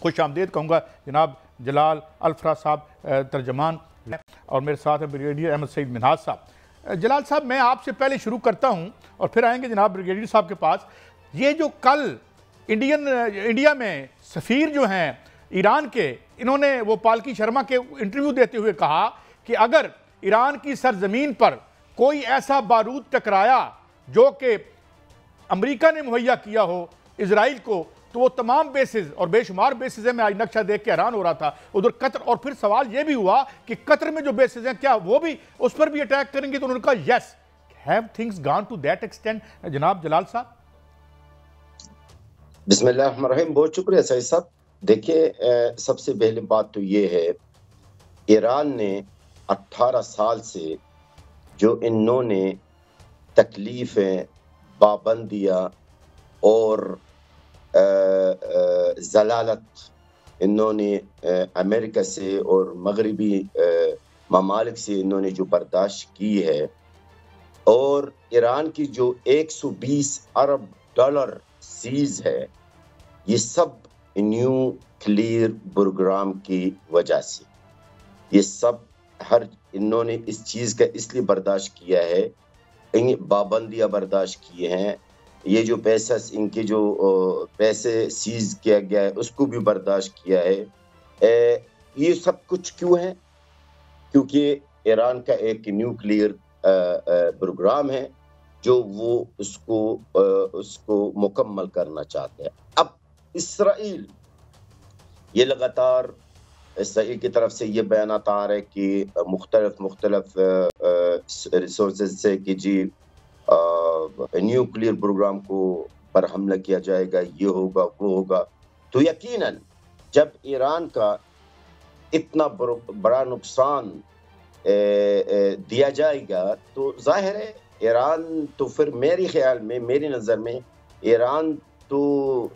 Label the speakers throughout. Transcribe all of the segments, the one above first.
Speaker 1: खुश आमदेद कहूँगा जनाब जलाल अल्फरा साहब तर्जमान, और मेरे साथ है ब्रिगेडियर अहमद सईद मिन्हाज साहब। जलाल साहब, मैं आपसे पहले शुरू करता हूँ और फिर आएंगे जनाब ब्रिगेडियर साहब के पास। ये जो कल इंडिया में सफ़ीर जो हैं ईरान के, इन्होंने वो पालकी शर्मा के इंटरव्यू देते हुए कहा कि अगर ईरान की सरजमीन पर कोई ऐसा बारूद टकराया जो कि अमेरिका ने मुहैया किया हो इजराइल को, तो वो तमाम बेसिस और बेशुमार बेसिस है। मैं आज नक्शा देख के हैरान हो रहा था उधर कतर, और फिर सवाल ये भी हुआ कि कतर में जो बेसिस हैं क्या वो भी उस पर भी अटैक करेंगे, तो उन्होंने कहा yes, have things gone to that extent. जनाब जलाल साहब।
Speaker 2: बिस्मिल्लाहिर्रहमानिर्रहीम, बहुत शुक्रिया सईद साहब। देखिए, सबसे पहली बात तो ये है, ईरान ने 18 साल से जो इन्होंने तकलीफ़ें, पाबंदियाँ और ज़लालत इन्होंने अमेरिका से और मगरबी ममालिक से इन्होंने जो बर्दाश्त की है, और ईरान की जो 120 अरब डॉलर सीज़ है, ये सब न्यूक्लियर प्रोग्राम की वजह से, ये सब इन्होंने इस चीज़ का इसलिए बर्दाश्त किया है, पाबंदियाँ बर्दाश्त किए हैं, ये जो पैसा इनके जो पैसे सीज किया गया है उसको भी बर्दाश्त किया है। ये सब कुछ क्यों है? क्योंकि ईरान का एक न्यूक्लियर प्रोग्राम है जो वो उसको मुकम्मल करना चाहते हैं। अब इसराइल ये लगातार इसराइल की तरफ से ये बयानात आ रहे कि मुख्तलिफ रिसोर्सेज से कि जी न्यूक्लियर प्रोग्राम को पर हमला किया जाएगा, ये होगा वो होगा। तो यकीनन जब ईरान का इतना बड़ा नुकसान दिया जाएगा तो जाहिर है ईरान तो फिर मेरे ख्याल में, मेरी नज़र में, ईरान तो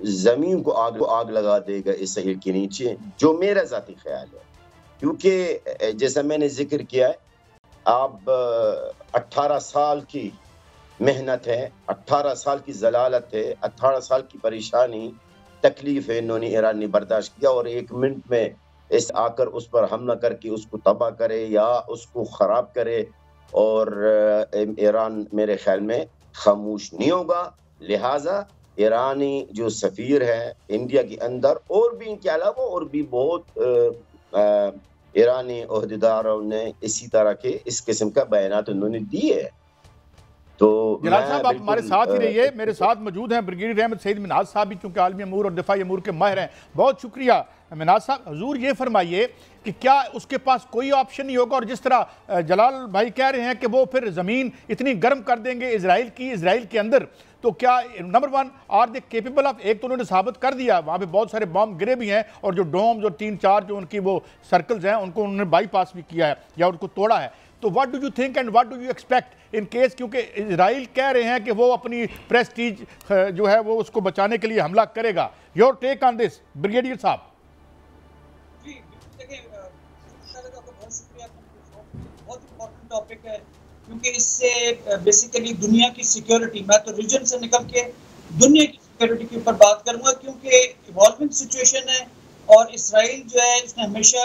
Speaker 2: ज़मीन को आग लगा देगा इसराइल के नीचे, जो मेरा ज़ाती ख्याल है। क्योंकि जैसा मैंने जिक्र किया है, आप 18 साल की मेहनत है, 18 साल की जलालत है, 18 साल की परेशानी, तकलीफ है, इन्होंने ईरान ने बर्दाश्त किया, और 1 मिनट में इस आकर उस पर हमला करके उसको तबाह करे या उसको ख़राब करे, और ईरान मेरे ख्याल में खामोश नहीं होगा। लिहाजा ईरानी जो सफ़ीर है इंडिया के अंदर, और भी इनके अलावा और भी बहुत ईरानी ओहदेदारों ने इसी तरह के इस किस्म का बयानात उन्होंने दिए है। तो
Speaker 1: जलाल साहब, आप हमारे साथ ही रहिए। मेरे साथ मौजूद हैं ब्रिगेडियर अहमद सईद मिन्हाज साहब भी, चूंकि आलमी अमूर और दिफाई अमूर के माहिर हैं। बहुत शुक्रिया मिन्हाज साहब। हुजूर ये फरमाइए कि क्या उसके पास कोई ऑप्शन नहीं होगा, और जिस तरह जलाल भाई कह रहे हैं कि वो फिर ज़मीन इतनी गर्म कर देंगे इजराइल के अंदर, तो क्या number 1 are they capable of, एक तो उन्होंने साबित कर दिया, वहाँ पे बहुत सारे बॉम्ब गिरे भी हैं, और जो डोम जो 3-4 जो उनकी वो सर्कल्स हैं उनको उन्होंने बाईपास भी किया है या उनको तोड़ा है। तो what do you think and what do you expect in case, क्योंकि इजराइल कह रहे हैं कि वो अपनी प्रेस्टीज जो है वो उसको बचाने के लिए हमला करेगा। Your take on this brigadier साहब।
Speaker 3: जी देखिए, बहुत शुक्रिया, बहुत इंपॉर्टेंट टॉपिक है, क्योंकि इससे बेसिकली दुनिया की सिक्योरिटी, मैं तो रीजन से निकल के दुनिया की सिक्योरिटी के ऊपर बात करूंगा, क्योंकि इवॉल्विंग सिचुएशन है, और इसराइल जो है इसने हमेशा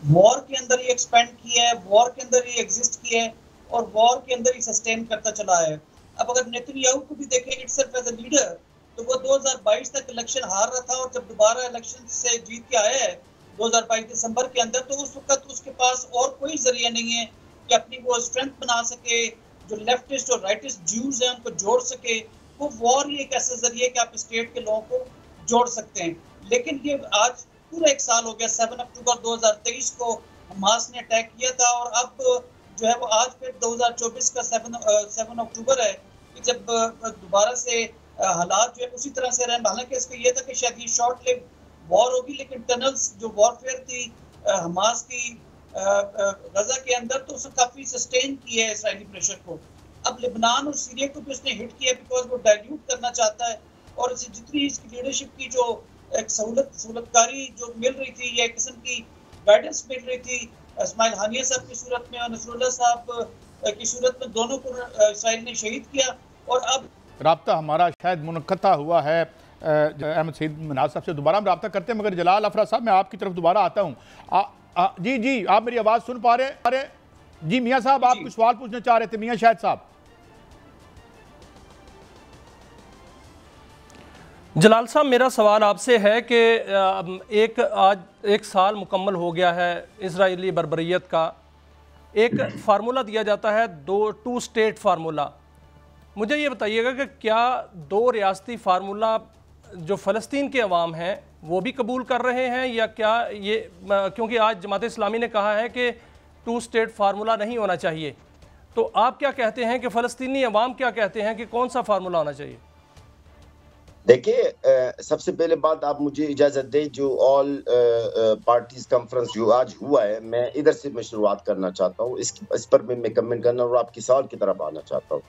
Speaker 3: वॉर के अंदर ही एक्सपेंड किया है, वॉर के अंदर ही एग्जिस्ट किया है, और वॉर के अंदर ही सस्टेन करता चला है। अब अगर नेतन्याहू को भी देखें इटसेल्फ एज अ लीडर, तो वो 2022 तक इलेक्शन हार रहा था, और जब दोबारा इलेक्शन से जीत के आया है 2022 दिसंबर के अंदर, तो उस वक्त उसके पास और कोई जरिया नहीं है कि अपनी वो स्ट्रेंथ बना सके, जो लेफ्टिस्ट और राइटिस्ट ज्यूज हैं उनको जोड़ सके। वो वॉर ही एक ऐसा जरिया कि आप स्टेट के लोगों को जोड़ सकते हैं। लेकिन ये आज पूरा 1 साल हो गया, 7 अक्टूबर 2023 को हमास ने अटैक किया था, और अब जो है वो आज फिर 2024 का 7 अक्टूबर है कि जब दोबारा से हालात जो है उसी तरह से रहे। हालांकि इसका ये था कि शायद ये शॉर्ट लिव वॉर होगी, लेकिन टनल्स जो वॉरफेयर थी हमास की गजा के अंदर, तो उसने काफी सस्टेन किया है इसराइली प्रेशर को। अब लेबनान और सीरिया को भी उसने हिट किया, बिकॉज वो डाइल्यूट करना चाहता है, और जितनी इसकी लीडरशिप की जो एक सहूलतकारी जो मिल रही थी, या एक किस्म की गाइडेंस मिल रही थी इस्माइल हानिया साहब की सूरत में और नसरुल्लाह साहब की सूरत में, दोनों को इसराइल ने शहीद किया। और अब
Speaker 1: राब्ता हमारा शायद मुनक़ता हुआ है अहमद सईद मिन्हाज साहब से दोबारा हम रब्ता करते हैं, मगर जलाल अफरा साहब मैं आपकी तरफ दोबारा आता हूँ। जी आप मेरी आवाज़ सुन पा रहे हैं? जी मियाँ साहब, आप कुछ सवाल पूछना चाह रहे थे, मियाँ शाहिद साहब।
Speaker 4: जलाल साहब, मेरा सवाल आपसे है कि आज एक साल मुकम्मल हो गया है इजरायली बर्बरियत का। एक फार्मूला दिया जाता है, टू स्टेट फार्मूला। मुझे ये बताइएगा कि क्या दो रियासती फार्मूला जो फ़लस्तीन के अवाम हैं वो भी कबूल कर रहे हैं, या क्या ये, क्योंकि आज जमात इस्लामी ने कहा है कि टू स्टेट फार्मूला नहीं होना चाहिए, तो आप क्या कहते हैं कि फ़लस्तीनी अवाम क्या कहते हैं कि कौन सा फार्मूला होना चाहिए?
Speaker 2: देखिए, सबसे पहले बात आप मुझे इजाज़त दें, जो ऑल पार्टीज कॉन्फ्रेंस जो आज हुआ है, मैं इधर से मैं शुरुआत करना चाहता हूँ, इस पर मैं कमेंट करना और आपकी सवाल की तरफ आना चाहता हूँ।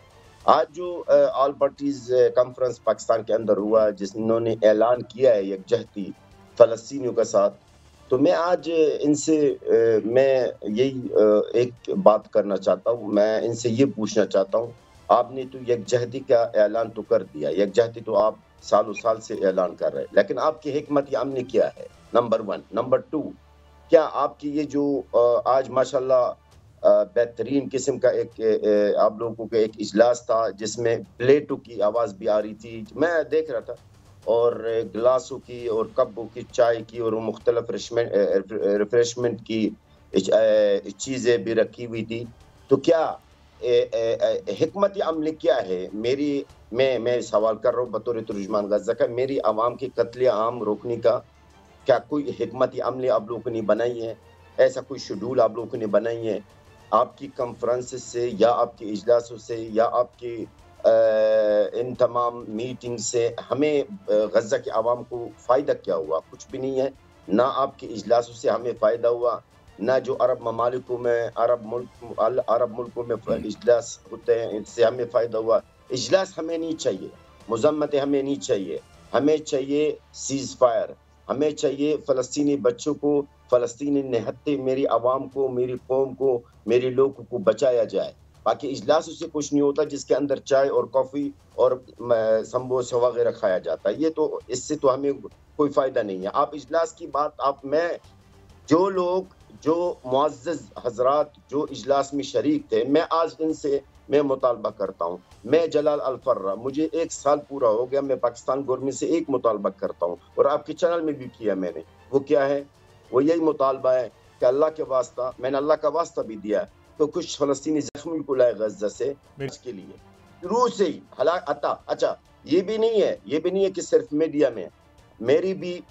Speaker 2: आज जो ऑल पार्टीज कॉन्फ्रेंस पाकिस्तान के अंदर हुआ, जिन्होंने ऐलान किया है यकजहती फ़लस्तीनियों के साथ, तो मैं आज इनसे मैं यही एक बात करना चाहता हूँ। मैं इनसे ये पूछना चाहता हूँ, आपने तो यकजहती का ऐलान तो कर दिया, यकजहती तो आप सालों साल से ऐलान कर रहे हैं, लेकिन आपकी हिकमत अमली क्या है? नंबर 1। नंबर 2, क्या आपकी ये जो आज माशाल्लाह बेहतरीन किस्म का एक आप लोगों का एक इजलास था, जिसमें प्लेटों की आवाज़ भी आ रही थी, मैं देख रहा था, और गिलासों की और कपों की, चाय की और मुख्तलिफ रिफ्रेशमेंट की चीज़ें भी रखी हुई थी। तो क्या हिकमत अमली क्या है? मैं सवाल कर रहा हूँ बतौर तर्जुमान गज़ा का, मेरी आवाम के कत्ले आम रोकने का क्या कोई हिकमत अमली आप लोगों ने बनाई है? ऐसा कोई शेड्यूल आप लोगों ने बनाई है? आपकी कॉन्फ्रेंस से या आपके इजलासों से या आपके इन तमाम मीटिंग से हमें गज़ा के आवाम को फ़ायदा क्या हुआ? कुछ भी नहीं है। ना आपके इजलासों से हमें फ़ायदा हुआ, ना जो अरब ममालिकों में अरब मुल्कों में इजलास होते हैं इनसे हमें फ़ायदा हुआ। इजलास हमें नहीं चाहिए, मुज़म्मतें हमें नहीं चाहिए, हमें चाहिए सीज़ फायर, हमें चाहिए फ़लस्तीनी बच्चों को, फ़लस्तीनी निहत्ते मेरी आवाम को, मेरी कौम को, मेरे लोगों को बचाया जाए। बाकी इजलास से कुछ नहीं होता जिसके अंदर चाय और कॉफ़ी और समोसा वगैरह खाया जाता है। ये तो इससे तो हमें कोई फ़ायदा नहीं है। आप इजलास की बात जो लोग, जो मुअज़्ज़ज़ हज़रात जो इजलास में शरीक थे, मैं आज इनसे मैं मुतालबा करता हूँ। मैं जलाल अल-फर्रा, मुझे 1 साल पूरा हो गया, मैं पाकिस्तान गवर्नमेंट से एक मुतालबा करता हूँ और आपके चैनल में भी किया मैंने। वो क्या है? वो यही मुतालबा है कि अल्लाह के वास्ता, मैंने अल्लाह का वास्ता भी दिया है, तो कुछ फ़लस्तीनी ज़ख्मी को लाए गज़ा से इसके लिए शुरू से ही अच्छा ये भी नहीं है कि सिर्फ मीडिया में, मेरी भी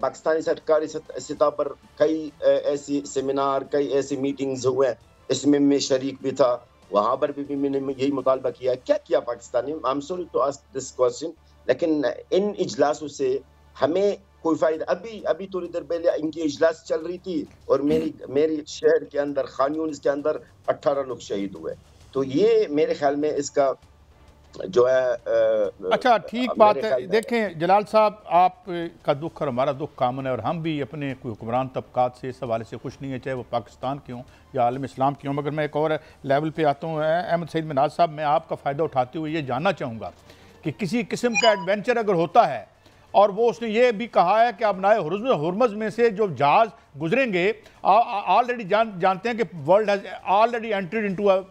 Speaker 2: पाकिस्तानी सरकारी सतह पर कई ऐसी सेमिनार, कई ऐसी मीटिंग्स हुए हैं, इसमें मैं शरीक भी था, वहाँ पर भी मैंने यही मुतालबा किया। क्या किया Pakistani? I am sorry to ask this question, लेकिन इन इजलासों से हमें कोई फायदा? अभी थोड़ी देर पहले इनकी इजलास चल रही थी और मेरी शहर के अंदर खान यूनिस के अंदर 18 लोग शहीद हुए। तो ये मेरे ख्याल में इसका जो है
Speaker 1: अच्छा ठीक बात है। देखें जलाल साहब, आपका दुख और हमारा दुख कामन है और हम भी अपने कोई हुक्मरान तबकात से इस हवाले से खुश नहीं है, चाहे वो पाकिस्तान के हों या आलम इस्लाम के हों। मगर मैं एक और लेवल पे आता हूँ। अहमद सईद मिन्हाज साहब, मैं आपका फ़ायदा उठाते हुए ये जानना चाहूँगा कि किसी किस्म का एडवेंचर अगर होता है और वो उसने ये भी कहा है कि अब नाए हुर्मज़ में से जो जहाज़ गुजरेंगे, ऑलरेडी जानते हैं कि world has already entered into a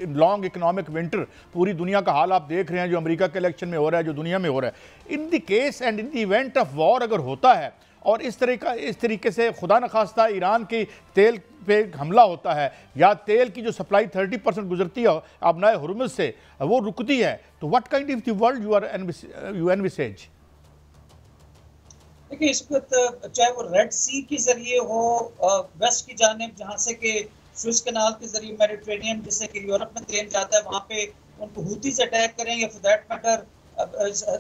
Speaker 1: long economic winter. पूरी दुनिया का हाल आप देख रहे हैं जो अमेरिका के इलेक्शन में हो रहा है, जो दुनिया में हो रहा है। In the case and in the event of war अगर होता है और इस तरीके से खुदा न खास्ता ईरान की तेल पे हमला होता है या तेल की जो सप्लाई 30% गुजरती है अब नाए हुर्मज़ से वो रुकती है, तो what kind of the world you envisages?
Speaker 3: देखिए, इस वक्त चाहे वो रेड सी के जरिए हो, वेस्ट की जानिब जहाँ से कि स्विस कनाल के जरिए मेडिटेरेनियन जिससे कि यूरोप में तेल जाता है, वहाँ पे उनको हूतीज अटैक करें, या for that matter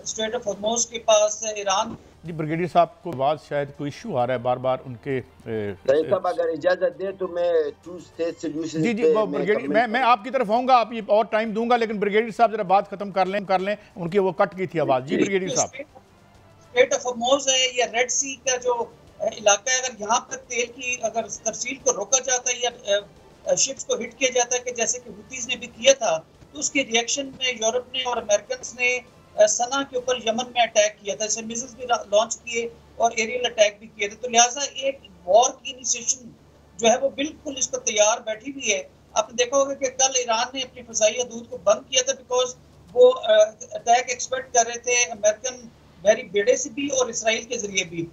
Speaker 3: straight of Hormuz के पास ईरान।
Speaker 1: जी ब्रिगेडियर साहब को बाद शायद कोई इशू आ रहा है बार उनके।
Speaker 2: साहब अगर इजाजत दे तो मैं टू स्टेट सॉल्यूशन
Speaker 1: जी ब्रिगेडियर, मैं आपकी तरफ आऊँगा, आप ये और टाइम दूंगा, लेकिन ब्रिगेडियर साहब जरा बात खत्म कर लें उनकी वो कट गई थी आवाज़। जी ब्रिगेडियर साहब,
Speaker 3: स्ट्रेट ऑफ हॉर्मुज़ है या रेड सी का जो इलाका है, अगर यहाँ पर तेल की अगर तरसील को रोका जाता है या शिप्स को हिट किया जाता है कि जैसे कि हुतीज ने भी किया था, तो उसके रिएक्शन में यूरोप ने और अमेरिकन ने सना के ऊपर यमन में अटैक किया था, जैसे मिसाइल्स भी लॉन्च किए और एरियल अटैक भी किए थे। तो लिहाजा एक वॉर की इनिशिएशन जो है वो बिल्कुल इस पर तैयार बैठी हुई है। आपने देखा होगा कि कल ईरान ने अपनी फ़िज़ाई हदूद को बंद किया था बिकॉज वो अटैक एक्सपेक्ट कर रहे थे अमेरिकन बहरी बेड़े से भी और इसराइल के जरिए भी।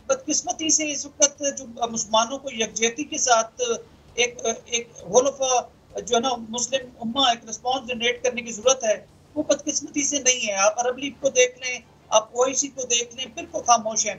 Speaker 3: बदकिस्मती से इस वक्त जो मुसलमानों को यकजहती के साथ एक होल ऑफ जो है ना मुस्लिम उम्मा एक रिस्पॉन्स जनरेट करने की जरूरत है, वो बदकिस्मती से नहीं है। आप अरब लीग को देख लें, आप ओआईसी को देख लें, बिल्कुल खामोश हैं।